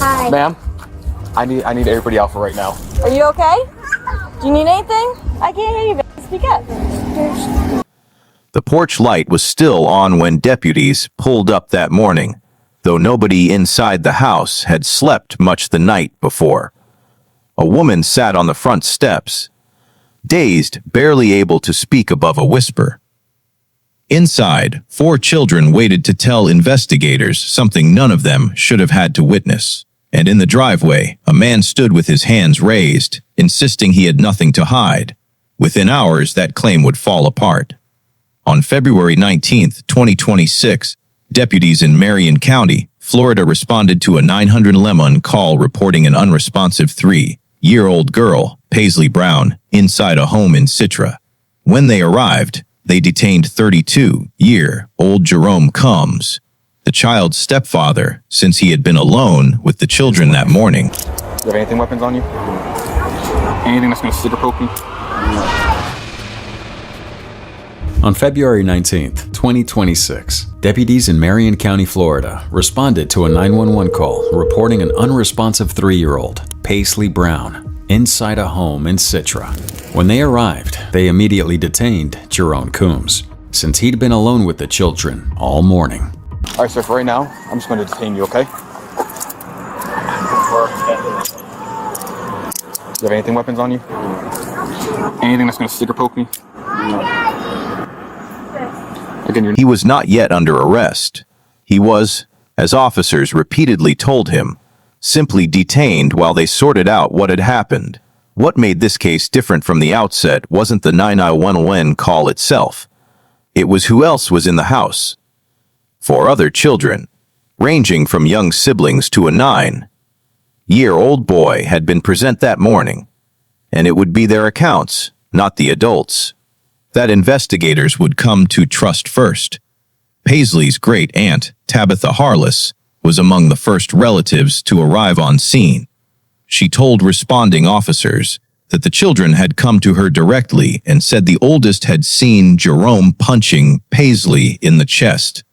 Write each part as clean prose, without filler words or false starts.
Hi. Ma'am, I need everybody out for right now. Are you okay? Do you need anything? I can't hear you, baby. Speak up. The porch light was still on when deputies pulled up that morning, though nobody inside the house had slept much the night before. A woman sat on the front steps, dazed, barely able to speak above a whisper. Inside, 4 children waited to tell investigators something none of them should have had to witness. And in the driveway, a man stood with his hands raised, insisting he had nothing to hide. Within hours, that claim would fall apart. On February 19, 2026, deputies in Marion County, Florida responded to a 911 call reporting an unresponsive 3-year-old girl, Paisley Brown, inside a home in Citra. When they arrived, they detained 32-year-old Jerome Kums, the child's stepfather, since he had been alone with the children that morning. Do you have anything weapons on you? Anything that's going to stick or poke me? On February 19th, 2026, deputies in Marion County, Florida, responded to a 911 call reporting an unresponsive 3-year-old, Paisley Brown, inside a home in Citra. When they arrived, they immediately detained Jerome Kums, since he'd been alone with the children all morning. All right, sir, for right now, I'm just going to detain you, okay? Do you have anything weapons on you? Anything that's going to stick or poke me? Again, He was not yet under arrest. He was, as officers repeatedly told him, simply detained while they sorted out what had happened. What made this case different from the outset wasn't the 911 call itself. It was who else was in the house. 4 other children, ranging from young siblings to a 9-year-old boy, had been present that morning, and it would be their accounts, not the adults, that investigators would come to trust first. Paisley's great-aunt, Tabitha Harless, was among the first relatives to arrive on scene. She told responding officers that the children had come to her directly and said the oldest had seen Jerome punching Paisley in the chest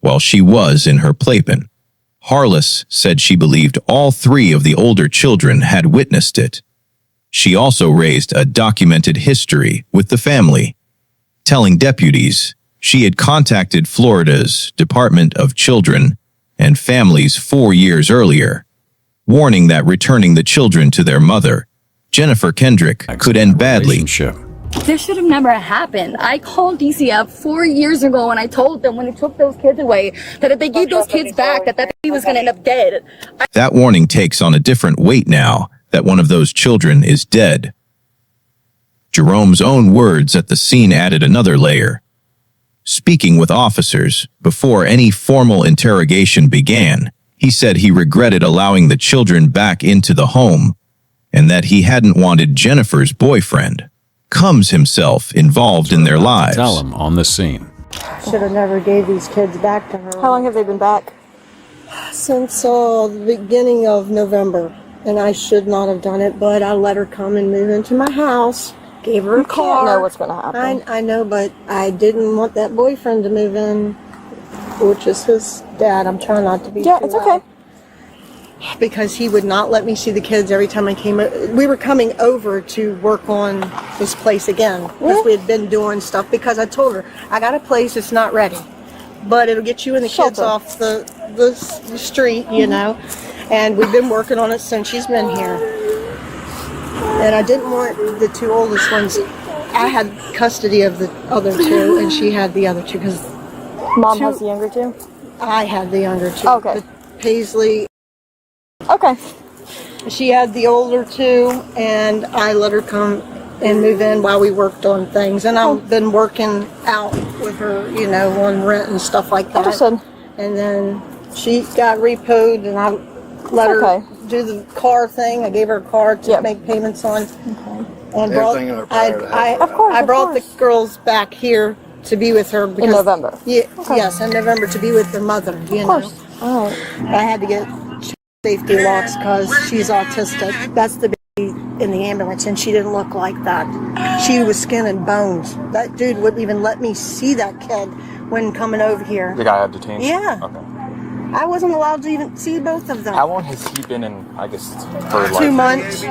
while she was in her playpen. Harless said she believed all 3 of the older children had witnessed it. She also raised a documented history with the family, telling deputies she had contacted Florida's Department of Children and Families 4 years earlier, warning that returning the children to their mother, Jennifer Kendrick, could end badly. This should have never happened. I called DCF 4 years ago and I told them when they took those kids away that if they gave those kids back, that baby was going to end up dead. That warning takes on a different weight now that one of those children is dead. Jerome's own words at the scene added another layer. Speaking with officers before any formal interrogation began, he said he regretted allowing the children back into the home and that he hadn't wanted Jennifer's boyfriend, Kums himself, involved in their lives. Tell him on the scene. Should have never gave these kids back to her. How long have they been back? Since the beginning of November. And I should not have done it, but I let her come and move into my house. Gave her a car. You can't know what's going to happen. I know, but I didn't want that boyfriend to move in, which is his dad. I'm trying not to be Yeah, too it's loud. okay. Because he would not let me see the kids every time I came. We were coming over to work on this place again because we had been doing stuff. Because I told her I got a place, it's not ready, but it'll get you and the kids off the street, you know. And we've been working on it since she's been here. And I didn't want the 2 oldest ones. I had custody of the other 2, and she had the other 2 because Mom has the younger 2. I had the younger 2. Okay. But Paisley. Okay. She had the older 2, and I let her come and move in while we worked on things. And I've been working out with her, you know, on rent and stuff like that. Understood. And then she got repoed, and I let her do the car thing. I gave her a car to make payments on. Okay. And I brought the girls back here to be with her because, in November. Yeah, yes, in November to be with their mother. You know. All right. I had to get safety locks because she's autistic. That's the baby in the ambulance, and she didn't look like that. She was skin and bones. That dude wouldn't even let me see that kid when coming over here. The guy I detained? Yeah. Okay. I wasn't allowed to even see both of them. How long has he been in, I guess, her life? 2 months.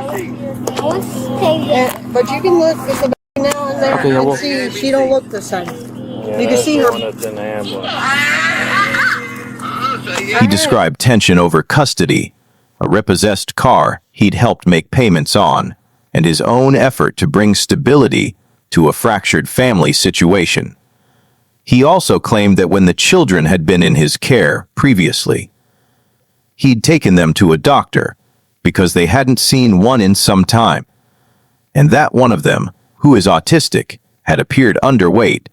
But you can look at the baby now and there and see she don't look the same. Yeah, you can see her. He described tension over custody, a repossessed car he'd helped make payments on, and his own effort to bring stability to a fractured family situation. He also claimed that when the children had been in his care previously, he'd taken them to a doctor because they hadn't seen one in some time, and that one of them, who is autistic, had appeared underweight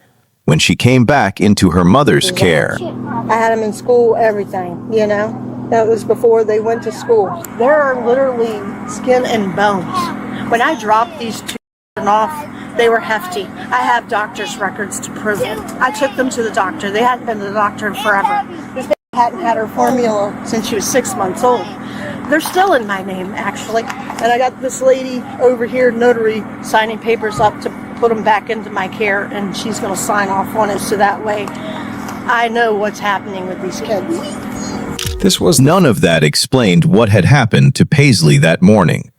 when she came back into her mother's care. I had them in school, everything, you know. That was before they went to school. They're literally skin and bones. When I dropped these two off, they were hefty. I have doctor's records to prove it. I took them to the doctor. They hadn't been to the doctor in forever. This baby hadn't had her formula since she was 6 months old. They're still in my name, actually. And I got this lady over here, notary, signing papers up to put them back into my care, and she's going to sign off on it so that way I know what's happening with these kids. This was none of that explained what had happened to Paisley that morning.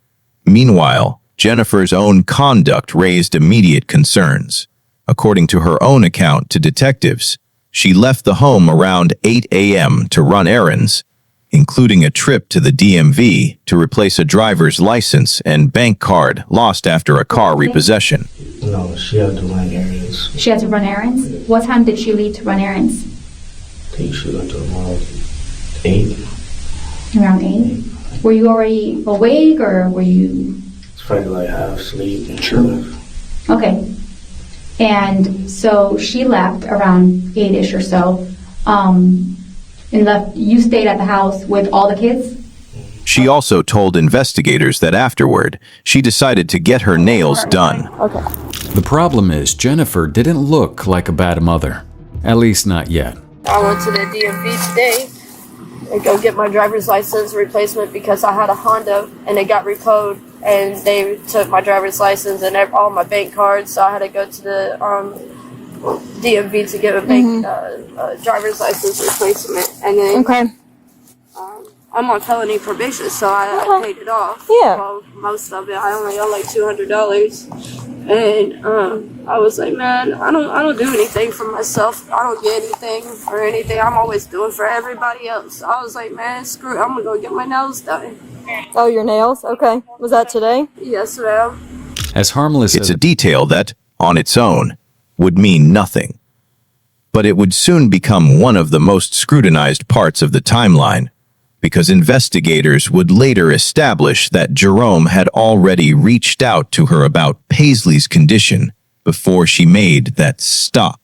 Meanwhile, Jennifer's own conduct raised immediate concerns. According to her own account to detectives, she left the home around 8 a.m. to run errands, including a trip to the DMV to replace a driver's license and bank card lost after a car repossession. No, she had to run errands. She had to run errands? What time did she leave to run errands? I think she went to around 8. Around 8? Were you already awake or were you... It's probably like half sleep and sure. Okay. And so she left around 8-ish or so. And left. You stayed at the house with all the kids? She also told investigators that afterward, she decided to get her nails done. Okay. The problem is Jennifer didn't look like a bad mother. At least not yet. I went to the DMV today and go get my driver's license replacement because I had a Honda and it got repoed and they took my driver's license and all my bank cards, so I had to go to the DMV to get a bank driver's license replacement. And then I'm on felony probation, so I paid it off. Yeah. Well, most of it. I only owe like $200. And I was like, man, I don't do anything for myself. I don't get anything or anything. I'm always doing for everybody else. I was like, man, screw it. I'm gonna go get my nails done. Oh, your nails? Okay. Was that today? Yes, ma'am. As harmless It's as a detail that, on its own, would mean nothing. But it would soon become one of the most scrutinized parts of the timeline, because investigators would later establish that Jerome had already reached out to her about Paisley's condition before she made that stop.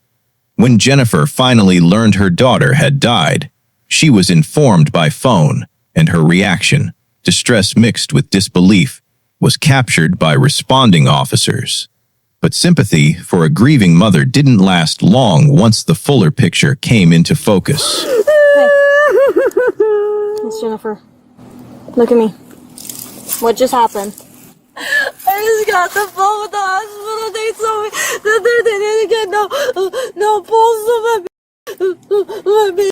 When Jennifer finally learned her daughter had died, she was informed by phone, and her reaction, distress mixed with disbelief, was captured by responding officers. But sympathy for a grieving mother didn't last long once the fuller picture came into focus. Miss Jennifer, look at me. What just happened? I just got the phone with the hospital. They told me that they didn't get no pulse on my baby.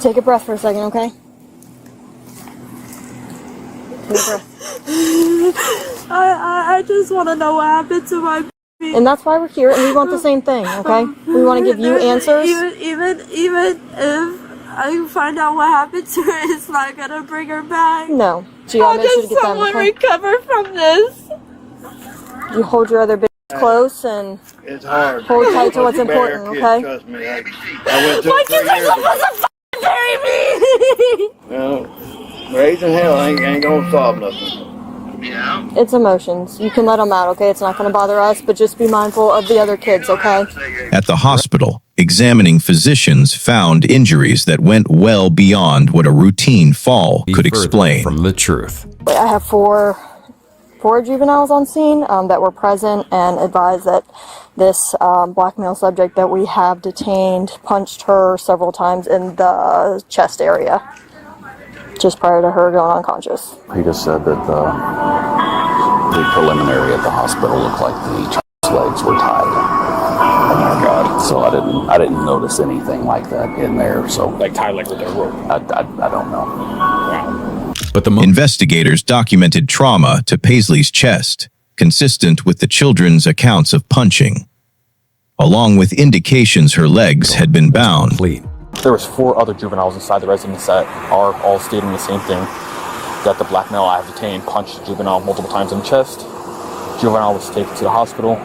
Take a breath for a second, okay? Take a breath. I just want to know what happened to my baby. And that's why we're here, and we want the same thing, okay? We want to give you answers. Even if I find out what happened to her, it's not gonna bring her back. No. Gee, How I'll make sure to does get them, someone okay? recover from this? You hold your other baby close and It's hard. hold tight to what's You better, important, kid, okay? Trust me. I went through Why it 3 you years ago. supposed to bury me? Well, raising hell ain't gonna solve nothing. It's emotions. You can let them out, okay? It's not going to bother us, but just be mindful of the other kids, okay? At the hospital, examining physicians found injuries that went well beyond what a routine fall could further explain. from the truth. I have four juveniles on scene that were present and advised that this black male subject that we have detained punched her several times in the chest area, just prior to her going unconscious. He just said that the preliminary at the hospital looked like the child's leg legs were tied. Oh my God. So I didn't notice anything like that in there. So Like tied like with a rope. I don't know. Wow. But the Investigators documented trauma to Paisley's chest, consistent with the children's accounts of punching, along with indications her legs had been bound. complete. There was 4 other juveniles inside the residence that are all stating the same thing, that the black male I have detained punched the juvenile multiple times in the chest. Juvenile was taken to the hospital.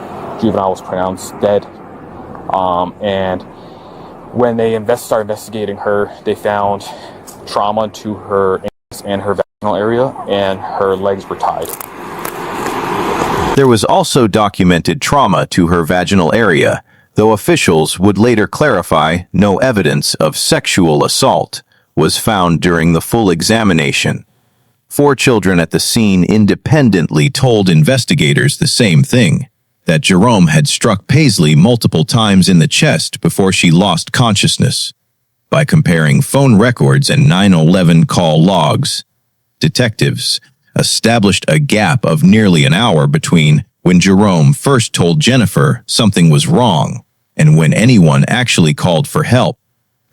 Juvenile was pronounced dead. And when they started investigating her, they found trauma to her anus and her vaginal area, and her legs were tied. There was also documented trauma to her vaginal area, though officials would later clarify no evidence of sexual assault was found during the full examination. 4 children at the scene independently told investigators the same thing, that Jerome had struck Paisley multiple times in the chest before she lost consciousness. By comparing phone records and 911 call logs, detectives established a gap of nearly an hour between when Jerome first told Jennifer something was wrong and when anyone actually called for help.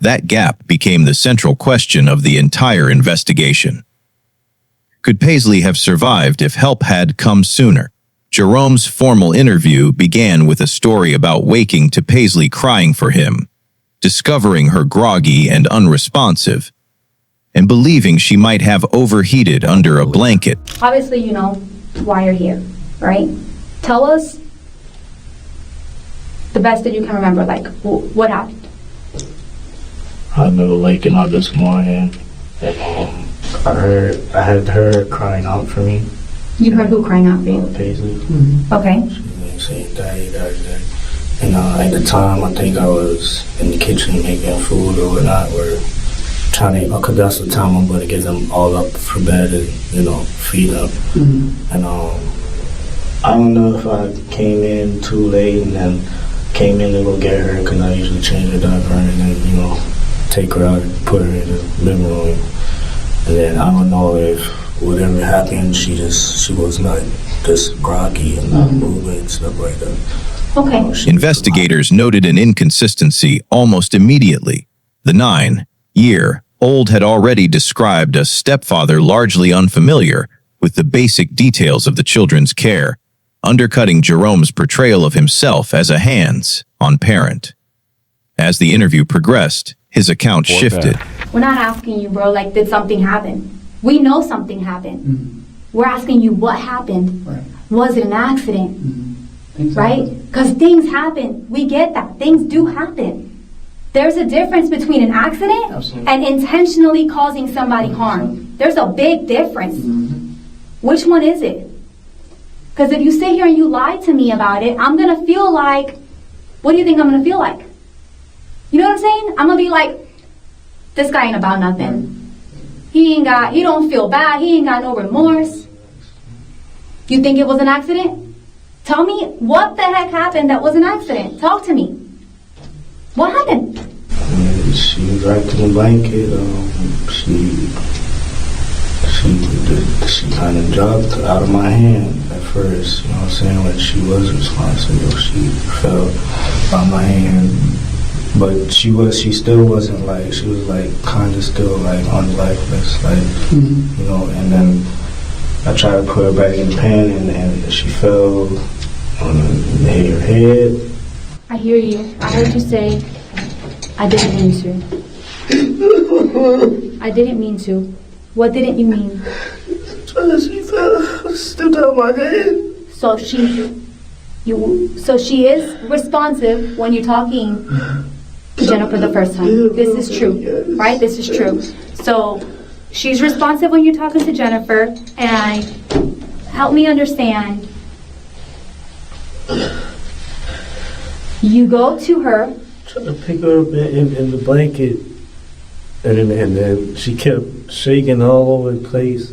That gap became the central question of the entire investigation. Could Paisley have survived if help had come sooner? Jerome's formal interview began with a story about waking to Paisley crying for him, discovering her groggy and unresponsive, and believing she might have overheated under a blanket. Obviously, you know why you're here, right? Tell us the best that you can remember, like, what happened? I remember waking up this morning and I had her crying out for me. You heard who crying out for you? Paisley. Okay. She was saying, Daddy, Daddy, Daddy. And at the time, I think I was in the kitchen making food or whatnot, or trying to, because that's the time I'm going to get them all up for bed and, feed them. And I don't know if I came in too late and then came in to go get her, because I usually change her diaper and then, take her out and put her in the living room. And then I don't know if whatever happened, she was not just groggy and not moving and stuff like that. Okay. Investigators noted an inconsistency almost immediately. The 9-year-old had already described a stepfather largely unfamiliar with the basic details of the children's care, undercutting Jerome's portrayal of himself as a hands-on parent. As the interview progressed, his account shifted. We're not asking you, bro, like, did something happen? We know something happened. We're asking you what happened. Right. Was it an accident? Right? Because things happen. We get that. Things do happen. There's a difference between an accident Absolutely. and intentionally causing somebody harm. There's a big difference. Which one is it? Because if you sit here and you lie to me about it, I'm going to feel like, what do you think I'm going to feel like? You know what I'm saying? I'm going to be like, this guy ain't about nothing. He don't feel bad. He ain't got no remorse. You think it was an accident? Tell me what the heck happened that was an accident. Talk to me. What happened? She was wrapped in a blanket. She kind of dropped out of my hand at first. You know what I'm saying? When she was responsible, she fell by my hand. But she still wasn't like, she was like kind of still like unlifeless, like, and then I tried to put her back in the pan and she fell on her head. I hear you. I heard you say, I didn't mean to. I didn't mean to. What didn't you mean? She fell, stepped out of my head. So she is responsive when you're talking to Jennifer the first time. This is true, right? This is true. So she's responsive when you're talking to Jennifer, and help me understand. You go to her. Trying to pick her up in the blanket, and then she kept shaking all over the place.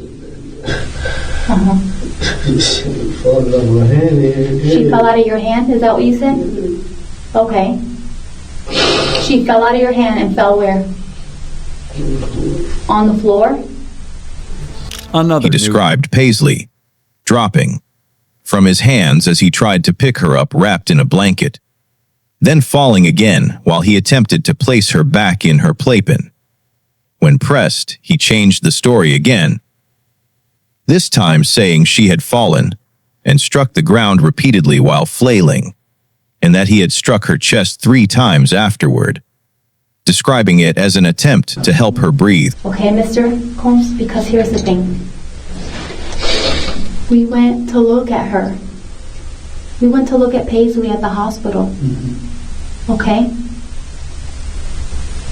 She fell out of my hand. She fell out of your hand? Is that what you said? Okay. She fell out of your hand and fell where? On the floor? He described Paisley dropping from his hands as he tried to pick her up wrapped in a blanket, then falling again while he attempted to place her back in her playpen. When pressed, he changed the story again, this time saying she had fallen and struck the ground repeatedly while flailing, and that he had struck her chest 3 times afterward, describing it as an attempt to help her breathe. Okay, Mr. Kums, because here's the thing. We went to look at her. We went to look at Paisley at the hospital. Okay?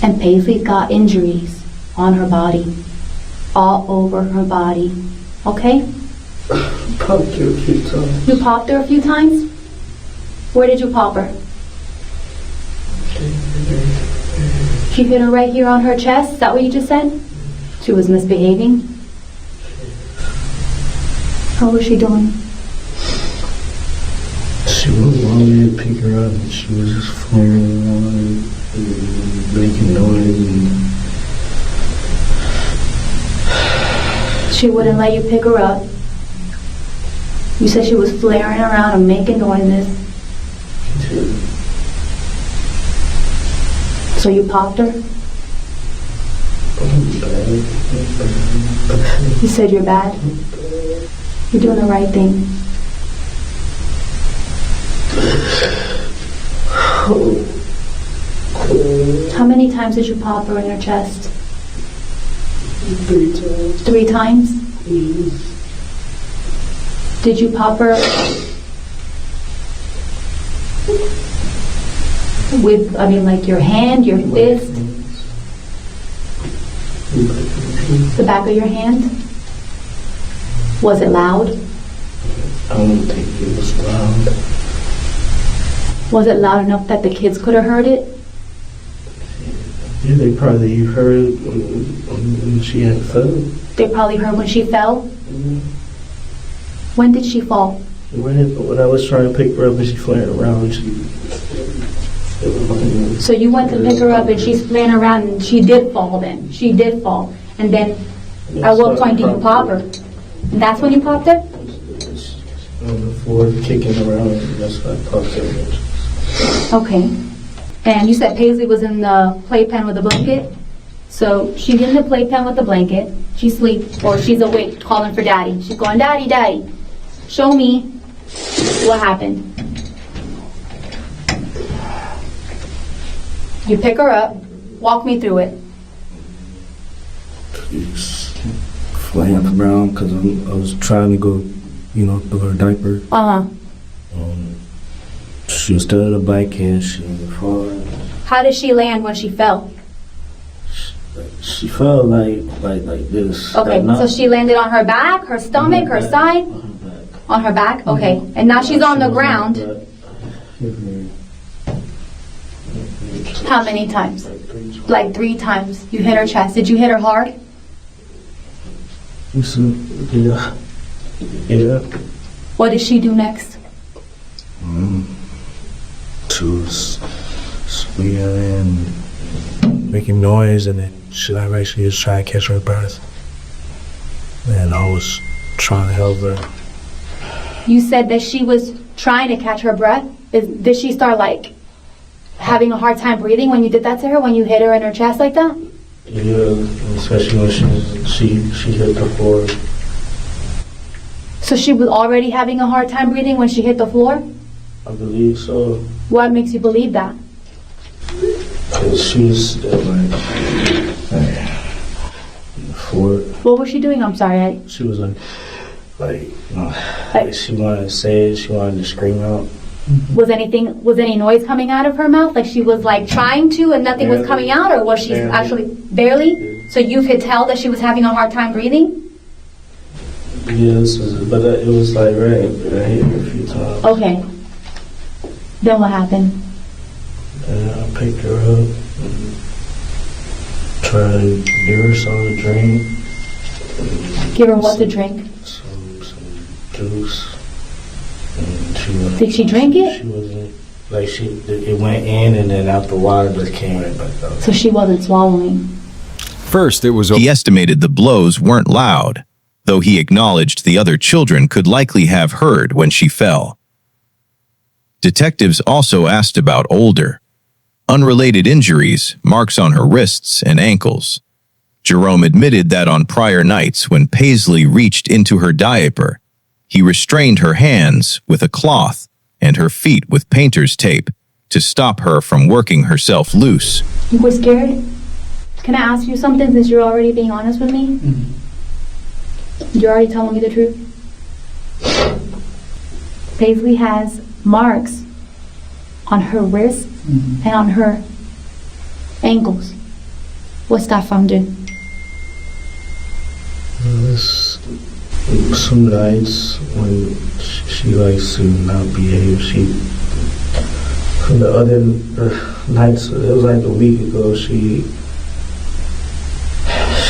And Paisley got injuries on her body, all over her body. Okay? Popped her a few times. You popped her a few times? Where did you pop her? She hit her right here on her chest? Is that what you just said? She was misbehaving? How was she doing? She was wanting me to pick her up, and she was just flaring around and making noise. She wouldn't let you pick her up. You said she was flaring around and making noises. So you popped her? You said you're bad? You're doing the right thing. How many times did you pop her in her chest? 3 times. 3 times? Did you pop her with, like your hand, your fist? The back of your hand? Was it loud? I don't think it was loud. Was it loud enough that the kids could have heard it? Yeah, they probably heard when she had fell. They probably heard when she fell? When did she fall? When I was trying to pick her up and she flared around, So you went to pick her up and she's flying around and she did fall then. She did fall. And then at what point did you pop her? And that's when you popped her? On the floor, kicking around, and that's why I popped her. Okay. And you said Paisley was in the playpen with a blanket? So she's in the playpen with the blanket. She's asleep or she's awake calling for daddy. She's going, daddy, daddy. Show me what happened. You pick her up. Walk me through it. She's flying around because I was trying to go, through her diaper. She was still in the blanket. She was falling. How did she land when she fell? She fell like this. Okay, so she landed on her back, her stomach, her side? On her back? Okay. And now she's on the ground. How many times? Like 3 times. You hit her chest. Did you hit her hard? Yeah. What did she do next? She was squealing and making noise, and then she was trying to catch her breath. And I was trying to help her. You said that she was trying to catch her breath. Did she start having a hard time breathing when you did that to her? When you hit her in her chest like that? Yeah, especially when she hit the floor. So she was already having a hard time breathing when she hit the floor? I believe so. What makes you believe that? Because she was still on the floor. What was she doing? I'm sorry. She was she wanted to say it, she wanted to scream out. Was any noise coming out of her mouth? Like she was trying to and nothing was coming out, or was she actually barely? So you could tell that she was having a hard time breathing? Yes, but it was right. I hit her a few times. Okay. Then what happened? And I picked her up and tried to give her something to drink. Give her what to drink? Some juice. Did she drink it? She wasn't, it went in and then out the water, but it came right back out. So she wasn't swallowing. First, it was He estimated the blows weren't loud, though he acknowledged the other children could likely have heard when she fell. Detectives also asked about older, unrelated injuries, marks on her wrists and ankles. Jerome admitted that on prior nights when Paisley reached into her diaper, he restrained her hands with a cloth and her feet with painter's tape to stop her from working herself loose. You were scared? Can I ask you something since you're already being honest with me? You're already telling me the truth? Paisley has marks on her wrists and on her ankles. What's that from, dude? Some nights when she likes to not behave, from the other nights, it was like a week ago, she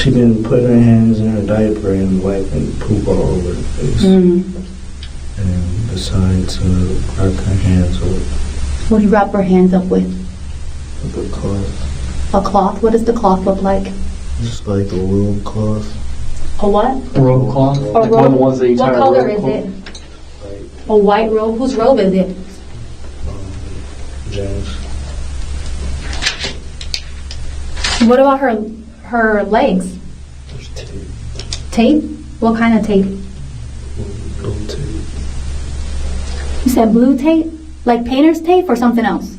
been putting her hands in her diaper and wiping poop all over the place. And decided to wrap her hands up. What do you wrap her hands up with? With a cloth. A cloth? What does the cloth look like? Just like a robe cloth. A what? A robe cloth? A Like one of the ones that you what tie a color robe is cloth? it? A white robe? Whose robe is it? James. What about her legs? There's tape. Tape? What kind of tape? Blue tape. You said blue tape? Like painter's tape or something else?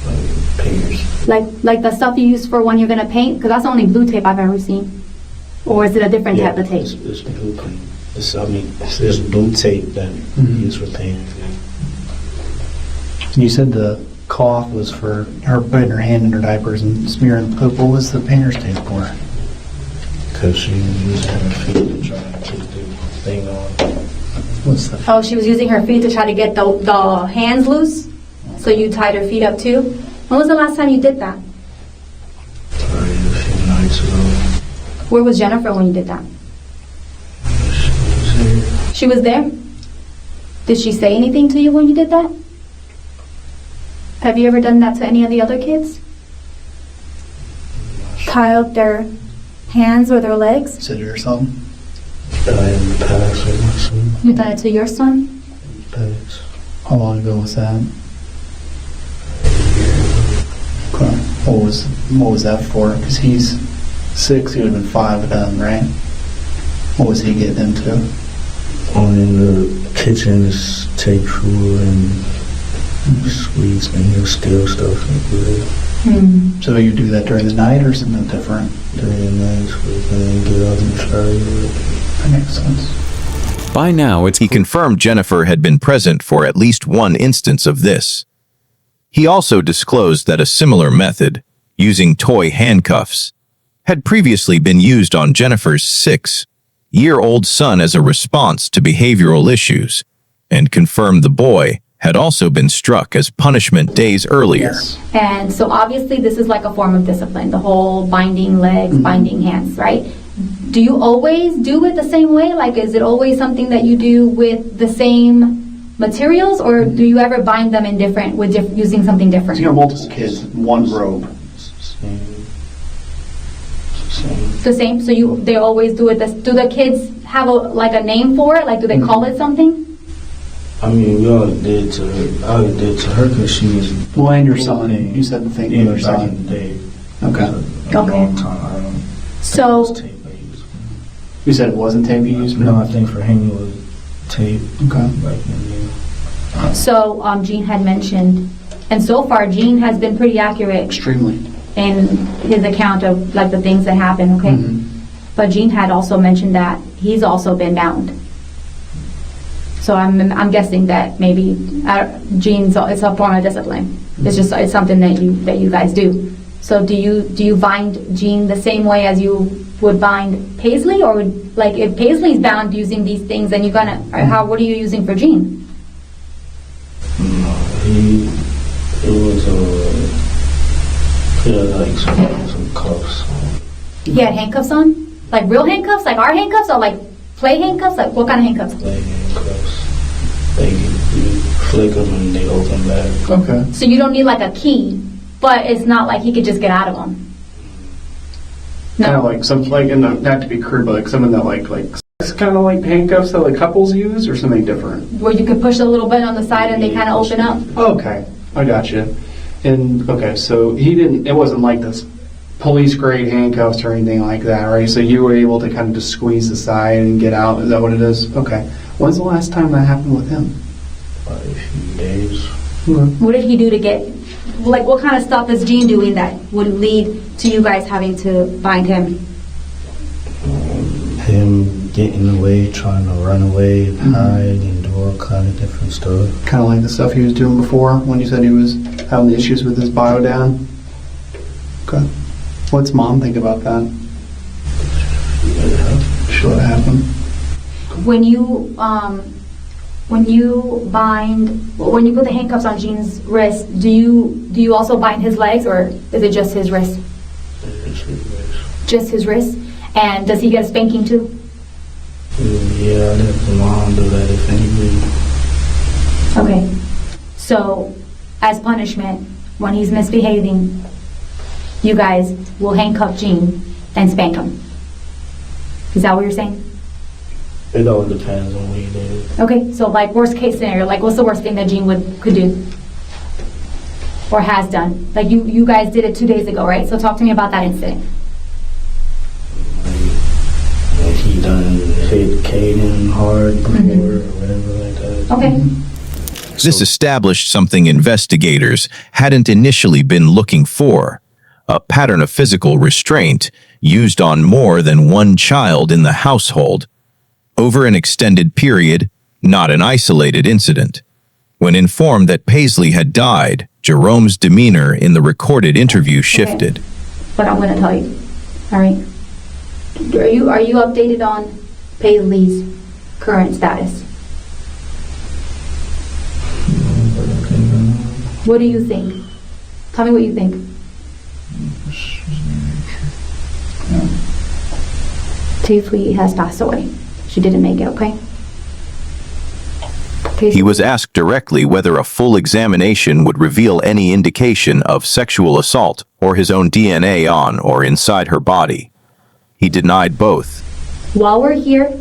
Like painters. Like the stuff you use for when you're gonna paint? Because that's the only blue tape I've ever seen. Or is it a different type of tape? It's blue tape. It's blue tape that you use for painting. You said the cloth was for her putting her hand in her diapers and smearing the poop. What was the painter's tape for? Because she was using her feet to try to keep the thing on. What's the Oh, she was using her feet to try to get the hands loose? So you tied her feet up too? When was the last time you did that? Probably a few nights ago. Where was Jennifer when you did that? She was here. She was there? Did she say anything to you when you did that? Have you ever done that to any of the other kids? Tie up their hands or their legs? Said or something? I in the past with my son. You done it to your son? Past. How long ago was that? Okay. What was that for? Because he's 6, he would have been 5 then, right? What was he getting into? On in the kitchen is tape through and squeeze and he'll steal stuff and do it. So you do that during the night or something different? During the night, and get out and try. That makes sense. By now, he confirmed Jennifer had been present for at least one instance of this. He also disclosed that a similar method, using toy handcuffs, had previously been used on Jennifer's 6-year-old son as a response to behavioral issues, and confirmed the boy had also been struck as punishment days earlier. And so obviously this is like a form of discipline, the whole binding legs, binding hands, right? Do you always do it the same way? Like, is it always something that you do with the same materials, or do you ever bind them in different, using something different? So you have multiple kids, one robe. The same? So they always do it, do the kids have a name for it? Like, do they call it something? I mean, we all did to her. I did to her because she was. Well, and your son. You said the thing with your back son. in the day. Okay. A long time. I don't know. So, Tape I used. You said it wasn't tape you used? No, I think for him it was tape. Okay. Back in the day. so Gene had mentioned, and so far Gene has been pretty accurate Extremely. in his account of like the things that happen, okay? But Gene had also mentioned that he's also been bound. So I'm guessing that maybe Gene's, it's a form of discipline. It's something that you guys do. So do you bind Gene the same way as you would bind Paisley, or like if Paisley's bound using these things, then you're gonna, or what are you using for Gene? No, it was he had like some cuffs on. He had handcuffs on, like real handcuffs, like our handcuffs, or like play handcuffs, like what kind of handcuffs? Leg handcuffs. You flick them and they open back. Okay. So you don't need like a key, but it's not like he could just get out of them. Kind of like some, like, not to be crude, but like someone that like It's kind of like handcuffs that like couples use, or something different? Where you could push a little button on the side and they kind of open up. Okay, I got you. And okay, so it wasn't like this police grade handcuffs or anything like that, right? So you were able to kind of just squeeze the side and get out. Is that what it is? Okay. When's the last time that happened with him? A few days. What did he do to get, like, what kind of stuff is Gene doing that would lead to you guys having to bind him? Him getting away, trying to run away, hide, and do all kind of different stuff. Kind of like the stuff he was doing before when you said he was having issues with his bio dad? Okay. What's mom think about that? Sure it happened. When you put the handcuffs on Gene's wrist, do you also bind his legs, or is it just his wrist? Just his wrist? And does he get a spanking too? Yeah, I let the mom do that if anything. Okay. So, as punishment, when he's misbehaving, you guys will handcuff Gene and spank him. Is that what you're saying? It all depends on what he did. Okay, so like worst case scenario, like what's the worst thing that Gene could do? Or has done? Like you guys did it 2 days ago, right? So talk to me about that incident. Like he done hit Caden hard before or whatever like that. Okay. This established something investigators hadn't initially been looking for: a pattern of physical restraint used on more than one child in the household over an extended period, not an isolated incident. When informed that Paisley had died, Jerome's demeanor in the recorded interview shifted. Okay. But I'm going to tell you, all right? Are you updated on Paisley's current status? What do you think? Tell me what you think. Paisley has passed away. She didn't make it, okay? He was asked directly whether a full examination would reveal any indication of sexual assault or his own DNA on or inside her body. He denied both. While we're here,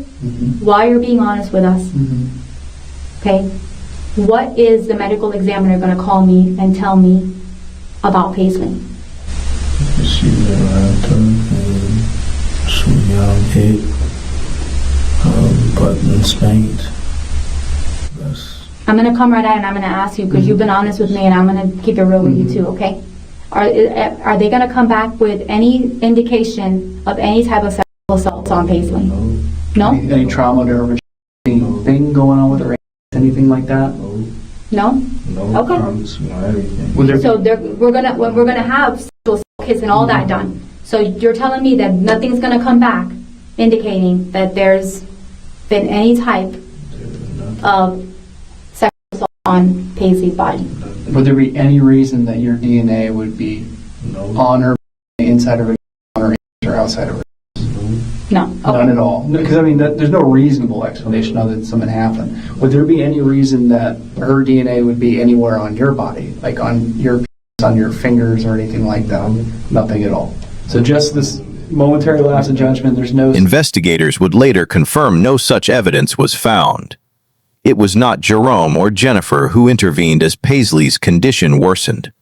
while you're being honest with us, okay, what is the medical examiner going to call me and tell me about Paisley? She been hit, button spanked. I'm going to come right out and I'm going to ask you, because you've been honest with me, and I'm going to keep it real with you too, okay? Are they going to come back with any indication of any type of sexual assault on Paisley? No? Any trauma or anything going on with her? Anything like that? No? Okay. So we're gonna have sexual kits and all that done. So you're telling me that nothing's gonna come back indicating that there's been any type of sexual assault on Paisley's body? Would there be any reason that your DNA would be on her, inside of her, on her, or outside of her? No. Okay. None at all. Because I mean, there's no reasonable explanation other than something happened. Would there be any reason that her DNA would be anywhere on your body, like on your fingers or anything like that? Nothing at all. So just this momentary lapse of judgment. There's no. Investigators would later confirm no such evidence was found. It was not Jerome or Jennifer who intervened as Paisley's condition worsened.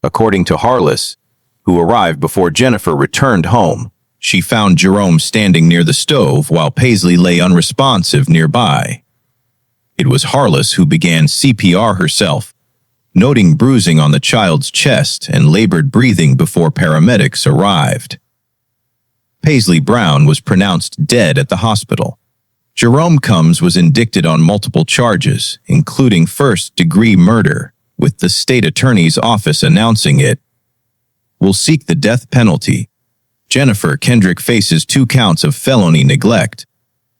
According to Harless, who arrived before Jennifer returned home, she found Jerome standing near the stove while Paisley lay unresponsive nearby. It was Harless who began CPR herself, noting bruising on the child's chest and labored breathing before paramedics arrived. Paisley Brown was pronounced dead at the hospital. Jerome Kums was indicted on multiple charges, including first-degree murder, with the state attorney's office announcing it will seek the death penalty. Jennifer Kendrick faces 2 counts of felony neglect,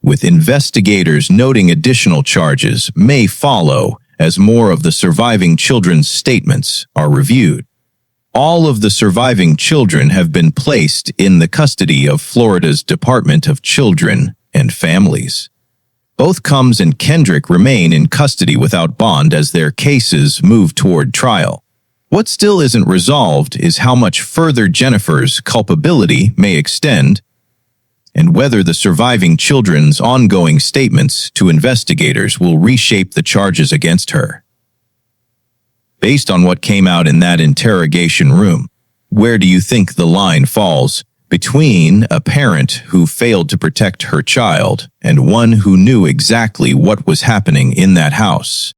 with investigators noting additional charges may follow as more of the surviving children's statements are reviewed. All of the surviving children have been placed in the custody of Florida's Department of Children and Families. Both Kums and Kendrick remain in custody without bond as their cases move toward trial. What still isn't resolved is how much further Jennifer's culpability may extend. and whether the surviving children's ongoing statements to investigators will reshape the charges against her. Based on what came out in that interrogation room, where do you think the line falls between a parent who failed to protect her child and one who knew exactly what was happening in that house?